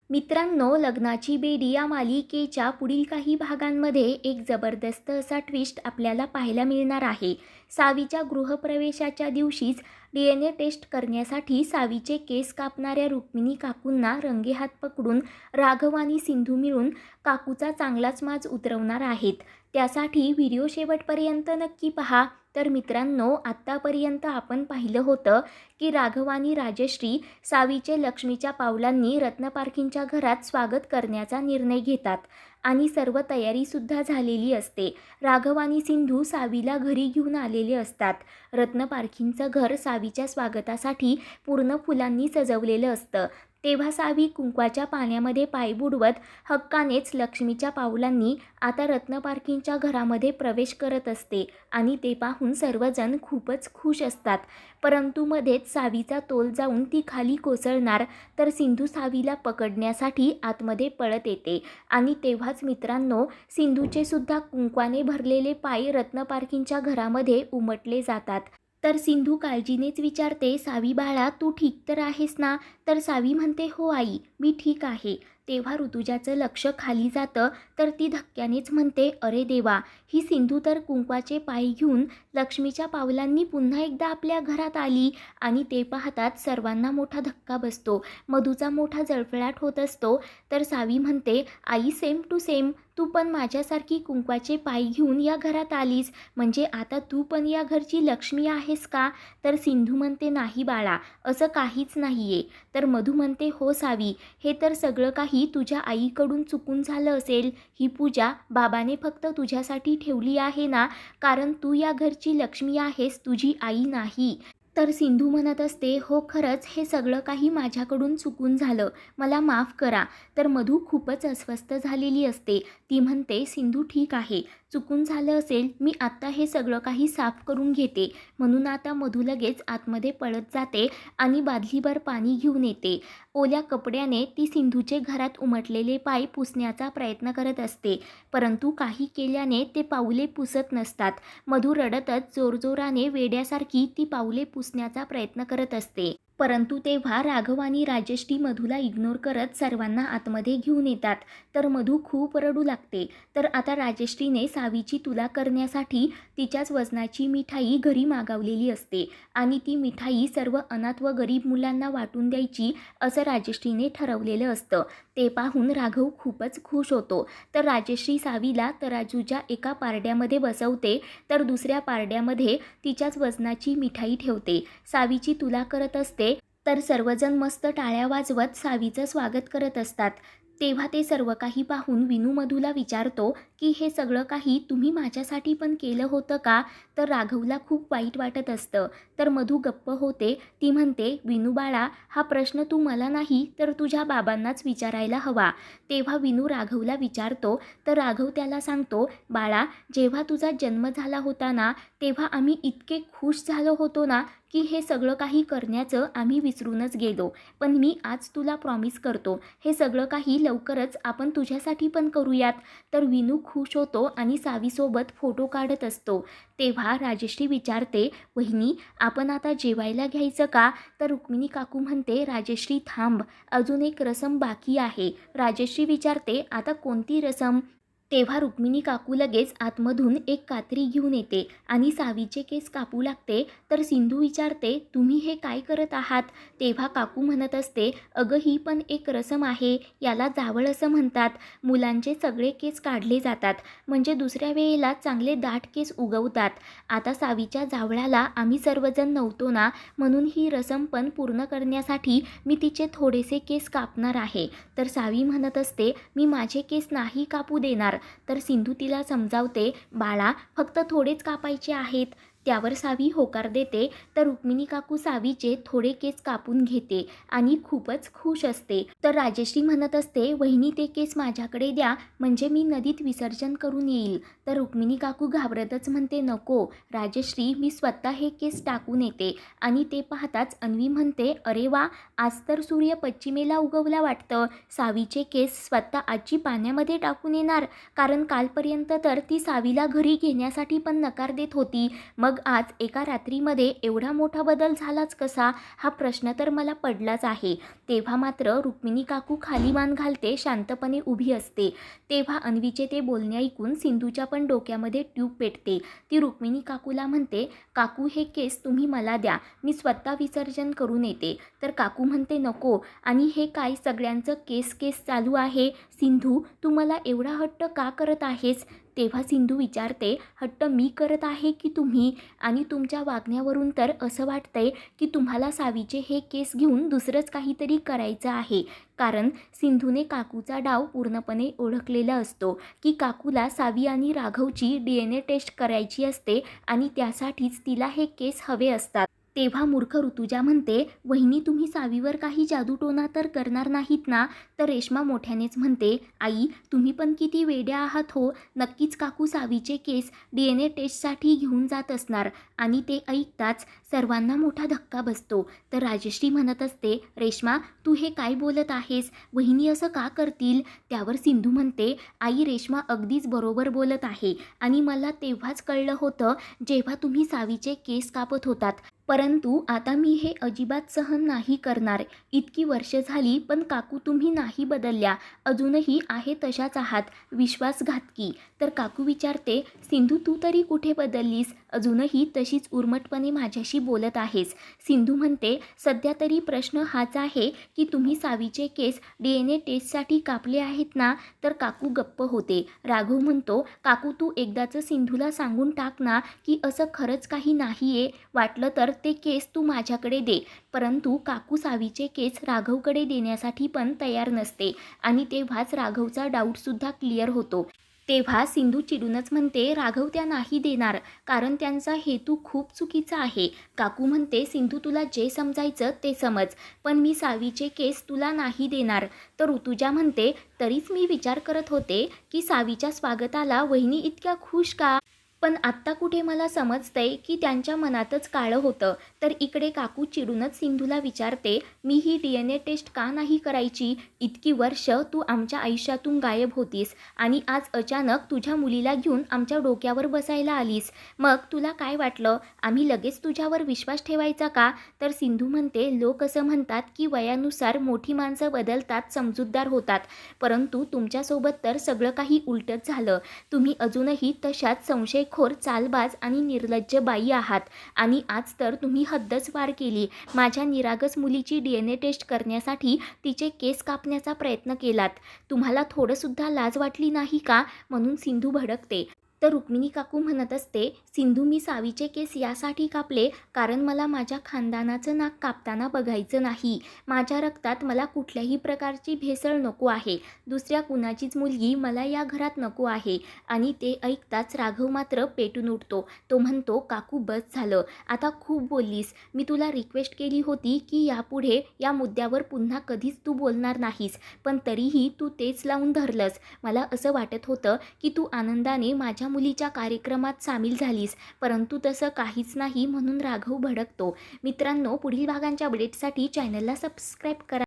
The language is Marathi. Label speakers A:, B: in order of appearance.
A: मित्रांनो, लग्नाची बेडी या मालिकेच्या पुढील काही भागांमध्ये एक जबरदस्त असा ट्विस्ट आपल्याला पाहायला मिळणार आहे. सावीच्या गृहप्रवेशाच्या दिवशीच DNA टेस्ट करण्यासाठी सावीचे केस कापणाऱ्या रुक्मिणी काकूंना रंगेहात पकडून राघव आणि सिंधू मिळून काकूचा चांगलाच माज उतरवणार आहेत. त्यासाठी व्हिडिओ शेवटपर्यंत नक्की पहा. तर मित्रांनो, आत्तापर्यंत आपण पाहिलं होतं की राघव आणि राजश्री सावीचे लक्ष्मीच्या पावलांनी रत्नपारखींच्या घरात स्वागत करण्याचा निर्णय घेतात आणि सर्व तयारीसुद्धा झालेली असते. राघव आणि सिंधू सावीला घरी घेऊन आलेले असतात. रत्नपारखींचं घर सावीच्या स्वागतासाठी पूर्ण फुलांनी सजवलेलं असतं. तेव्हा सावी कुंकवाच्या पाण्यामध्ये पाय बुडवत हक्कानेच लक्ष्मीच्या पावलांनी आता रत्नपारखींच्या घरामध्ये प्रवेश करत असते आणि ते पाहून सर्वजण खूपच खुश असतात. परंतु मध्येच सावीचा तोल जाऊन ती खाली कोसळणार तर सिंधू सावीला पकडण्यासाठी आतमध्ये पळत येते आणि तेव्हाच मित्रांनो, सिंधूचे सुद्धा कुंकवाने भरलेले पाय रत्नपारखींच्या घरामध्ये उमटले जातात. तर सिंधू काळजीनेच विचारते, सावी बाळा, तू ठीक तर आहेस ना? तर सावी म्हणते, हो आई, मी ठीक आहे. तेव्हा ऋतुजाचं लक्ष खाली जातं तर ती धक्क्यानेच म्हणते, अरे देवा, ही सिंधू तर कुंकवाचे पाय घेऊन लक्ष्मीच्या पावलांनी पुन्हा एकदा आपल्या घरात आली. आणि ते पाहताच सर्वांना मोठा धक्का बसतो. मधूचा मोठा जळफळाट होत असतो. तर सावी म्हणते, आई, सेम टू सेम, तू पण माझ्यासारखी कुंकवाचे पाय घेऊन या घरात आलीस, म्हणजे आता तू पण या घरची लक्ष्मी आहेस का? तर सिंधू म्हणते, नाही बाळा, असं काहीच नाही आहे. तर मधू म्हणते, हो सावी, हे तर सगळं काही तुझ्या आईकडून चुकून झालं असेल. ही पूजा बाबाने फक्त तुझ्यासाठी ठेवली आहे ना, कारण तू या घरची लक्ष्मी आहेस, तुझी आई नाही. तर सिंधू म्हणत असते, हो खरंच हे सगळं काही माझ्याकडून चुकून झालं, मला माफ करा. तर मधू खूपच अस्वस्थ झालेली असते. ती म्हणते, सिंधू ठीक आहे, चुकून झालं असेल, मी आत्ता हे सगळं काही साफ करून घेते. म्हणून आता मधू लगेच आतमध्ये पळत जाते आणि बादलीभर पाणी घेऊन येते. ओल्या कपड्याने ती सिंधूचे घरात उमटलेले पाय पुसण्याचा प्रयत्न करत असते, परंतु काही केल्याने ते पाऊले पुसत नसतात. मधू रडतच जोरजोराने वेड्यासारखी ती पाऊले पुसण्याचा प्रयत्न करत असते. परंतु तेव्हा राघव आणि राजश्री मधूला इग्नोर करत सर्वांना आतमध्ये घेऊन येतात. तर मधू खूप रडू लागते. तर आता राजश्रीने सावीची तुला करण्यासाठी तिच्याच वजनाची मिठाई घरी मागवलेली असते आणि ती मिठाई सर्व अनाथ व गरीब मुलांना वाटून द्यायची असं राजश्रीने ठरवलेलं असतं. ते पाहून राघव खूपच खुश होतो. तर राजश्री सावीला तराजूच्या एका पारड्यामध्ये बसवते तर दुसऱ्या पारड्यामध्ये तिच्याच वजनाची मिठाई ठेवते. सावीची तुला करत असते. तर सर्वजण मस्त टाळ्या वाजवत सावीचं स्वागत करत असतात. तेव्हा ते सर्व काही पाहून विनू मधूला विचारतो की हे सगळं काही तुम्ही माझ्यासाठी पण केलं होतं का? तर राघवला खूप वाईट वाटत असतं. तर मधू गप्प होते. ती म्हणते, विनू बाळा, हा प्रश्न तू मला नाही तर तुझ्या बाबांनाच विचारायला हवा. तेव्हा विनू राघवला विचारतो. तर राघव त्याला सांगतो, बाळा, जेव्हा तुझा जन्म झाला होता ना, तेव्हा आम्ही इतके खुश झालो होतो ना की हे सगळं काही करण्याचं आम्ही विसरूनच गेलो. पण मी आज तुला प्रॉमिस करतो, हे सगळं काही लवकरच आपण तुझ्यासाठी पण करूयात. तर विनू खुश होतो आणि सावीसोबत फोटो काढत असतो. तेव्हा राजश्री विचारते, वहिनी, आपण आता जेवायला घ्यायचं का? तर रुक्मिणी काकू म्हणते, राजश्री थांब, अजून एक रसम बाकी आहे. राजश्री विचारते, आता कोणती रसम? तेव्हा रुक्मिणी काकू लगेच आतमधून एक कात्री घेऊन येते आणि सावीचे केस कापू लागते. तर सिंधू विचारते, तुम्ही हे काय करत आहात? तेव्हा काकू म्हणत असते, अगं, ही पण एक रसम आहे, याला जावळ असं म्हणतात. मुलांचे सगळे केस काढले जातात म्हणजे दुसऱ्या वेळेला चांगले दाट केस उगवतात. आता सावीच्या जावळाला आम्ही सर्वजण नव्हतो ना, म्हणून ही रसम पण पूर्ण करण्यासाठी मी तिचे थोडेसे केस कापणार आहे. तर सावी म्हणत असते, मी माझे केस नाही कापू देणार. तर सिंधू तिला समजावते, बाळा, फक्त थोडेच कापायचे आहेत. त्यावर सावी होकार देते. तर रुक्मिणी काकू सावीचे थोडे केस कापून घेते आणि खूपच खुश असते. तर राजश्री म्हणत असते, वहिनी, ते केस माझ्याकडे द्या, म्हणजे मी नदीत विसर्जन करून येईल. तर रुक्मिणी काकू घाबरतच म्हणते, नको राजश्री, मी स्वतः हे केस टाकून येते. आणि ते पाहताच अन्वी म्हणते, अरे वा, आज तर सूर्य पश्चिमेला उगवला वाटतं. सावीचे केस स्वतः आजी पाण्यामध्ये टाकून येणार, कारण कालपर्यंत तर ती सावीला घरी घेण्यासाठी पण नकार देत होती. मग मग आज एका रात्रीमध्ये एवढा मोठा बदल झालाच कसा, हा प्रश्न तर मला पडलाच आहे. तेव्हा मात्र रुक्मिणी काकू खाली मान घालते, शांतपणे उभी असते. तेव्हा अन्वीचे ते बोलणे ऐकून सिंधूच्या पण डोक्यामध्ये ट्यूब पेटते. ती रुक्मिणी काकूला म्हणते, काकू हे केस तुम्ही मला द्या, मी स्वतः विसर्जन करून येते. तर काकू म्हणते नको, आणि हे काय सगळ्यांचं केस केस चालू आहे. सिंधू, तू मला एवढा हट्ट का करत आहेस? तेव्हा सिंधू विचारते, हट्ट मी करत आहे की तुम्ही? आणि तुमच्या वागण्यावरून तर असं वाटतंय की तुम्हाला सावीचे हे केस घेऊन दुसरंच काहीतरी करायचं आहे. कारण सिंधूने काकूचा डाव पूर्णपणे ओळखलेला असतो की काकूला सावी आणि राघवची DNA टेस्ट करायची असते आणि त्यासाठीच तिला हे केस हवे असतात. तेव्हा मूर्ख ऋतुजा म्हणते, वहिनी तुम्ही सावीवर काही जादूटोणा तर करणार नाहीत ना? तर रेश्मा मोठ्यानेच म्हणते, आई तुम्ही पण किती वेड्या आहात हो. नक्कीच काकू सावीचे केस DNA टेस्टसाठी घेऊन जात असणार. आणि ते ऐकताच सर्वांना मोठा धक्का बसतो. तर राजश्री म्हणत असते, रेश्मा तू हे काय बोलत आहेस? वहिनी असं का करतील? त्यावर सिंधू म्हणते, आई रेश्मा अगदीच बरोबर बोलत आहे. आणि मला तेव्हाच कळलं होतं जेव्हा तुम्ही सावीचे केस कापत होतात. परंतु आता मी हे अजिबात सहन नाही करणार. इतकी वर्ष झाली पण काकू तुम्ही नाही बदलल्या, अजूनही आहे तशाच आहात, विश्वासघातकी. तर काकू विचारते, सिंधू तू तरी कुठे बदललीस? अजूनही तशीच उर्मटपणे माझ्याशी बोलत आहेस. सिंधू म्हणते, सध्या तरी प्रश्न हाच आहे की तुम्ही सावीचे केस DNA टेस्टसाठी कापले आहेत ना? तर काकू गप्प होते. राघव म्हणतो, काकू तू एकदाचं सिंधूला सांगून टाक ना की असं खरंच काही नाहीये, वाटलं तर ते केस तू माझ्याकडे दे. परंतु काकू सावीचे केस राघवकडे देण्यासाठी पण तयार नसते. आणि तेव्हाच राघवचा डाऊटसुद्धा क्लिअर होतो. तेव्हा सिंधू चिडूनच म्हणते, राघव त्या नाही देणार, कारण त्यांचा हेतू खूप चुकीचा आहे. काकू म्हणते, सिंधू तुला जे समजायचं ते समज, पण मी सावीचे केस तुला नाही देणार. तर ऋतुजा म्हणते, तरीच मी विचार करत होते की सावीच्या स्वागताला वहिनी इतक्या खुश का? पण आत्ता कुठे मला समजतंय की त्यांच्या मनातच काळं होतं. तर इकडे काकू चिडूनच सिंधूला विचारते, मी ही DNA टेस्ट का नाही करायची? इतकी वर्ष तू आमच्या आयुष्यातून गायब होतीस आणि आज अचानक तुझ्या मुलीला घेऊन आमच्या डोक्यावर बसायला आलीस. मग तुला काय वाटलं, आम्ही लगेच तुझ्यावर विश्वास ठेवायचा का? तर सिंधू म्हणते, लोक असं म्हणतात की वयानुसार मोठी माणसं बदलतात, समजूतदार होतात, परंतु तुमच्यासोबत तर सगळं काही उलटच झालं. तुम्ही अजूनही तशाच संशयखोर, चालबाज आणि निर्लज्ज बाई आहात. आणि आज तर तुम्ही हद्दच पार केली. माझ्या निरागस मुलीची DNA टेस्ट करण्यासाठी तिचे केस कापण्याचा प्रयत्न केलात. तुम्हाला थोडंसुद्धा लाज वाटली नाही का? म्हणून सिंधू भडकते. तर रुक्मिणी काकू म्हणत असते, सिंधू मी सावीचे केस यासाठी कापले कारण मला माझ्या खानदानाचं नाक कापताना बघायचं नाही. माझ्या रक्तात मला कुठल्याही प्रकारची भेसळ नको आहे. दुसऱ्या कुणाचीच मुलगी मला या घरात नको आहे. आणि ते ऐकताच राघव मात्र पेटून उठतो. तो म्हणतो, काकू बस झालं, आता खूप बोललीस. मी तुला रिक्वेस्ट केली होती की यापुढे या मुद्द्यावर पुन्हा कधीच तू बोलणार नाहीस, पण तरीही तू तेच लावून धरलंस. मला असं वाटत होतं की तू आनंदाने माझ्या मुलीच्या कार्यक्रमात सामील झालीस, परंतु तसं काहीच नाही. म्हणून राघव भडकतो. मित्रांनो, पुढील भागांच्या अपडेटसाठी चॅनलला सबस्क्राईब करा.